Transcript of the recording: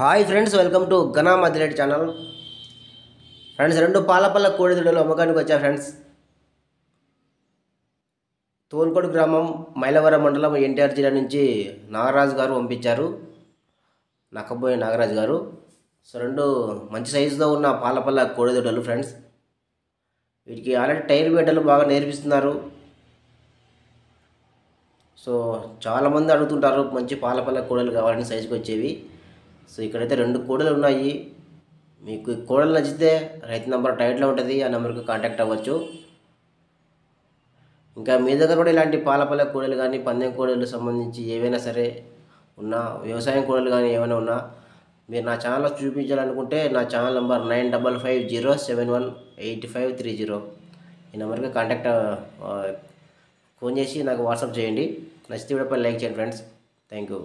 Hi friends, welcome to Ghana Madireddy channel. Friends, రెండు పాలపల్ల కోడిదూడలు అమ్మకానికి వచ్చాయి ఫ్రెండ్స్. తోల్కోడు గ్రామం, మైలవరం మండలం, ఎన్టీఆర్ జిల్లా నుంచి నాగరాజు గారు పంపించారు, నక్కబోయే నాగరాజు గారు. సో రెండు మంచి సైజుతో ఉన్న పాలపల్ల కోడిదూడలు ఫ్రెండ్స్. వీటికి ఆల్రెడీ టైర్ బిడ్డలు బాగా నేర్పిస్తున్నారు. సో చాలామంది అడుగుతుంటారు మంచి పాలపల్ల కోడలు కావాలని సైజుకి వచ్చేవి. సో ఇక్కడైతే రెండు కోడలు ఉన్నాయి. మీకు కోడలు నచ్చితే రైతు నెంబర్ టైట్లో ఉంటుంది, ఆ నెంబర్కి కాంటాక్ట్ అవ్వచ్చు. ఇంకా మీ దగ్గర కూడా ఇలాంటి పాలపల్ల కోడలు కానీ పందెం కోడలు సంబంధించి ఏవైనా సరే ఉన్నా, వ్యవసాయం కోడలు కానీ ఏమైనా ఉన్నా మీరు నా ఛానల్లో చూపించాలనుకుంటే నా ఛానల్ నెంబర్ 9550718530 ఈ నెంబర్కి ఫోన్ చేసి నాకు వాట్సాప్ చేయండి. నచ్చితే వీడియోపై లైక్ చేయండి ఫ్రెండ్స్. Thank you.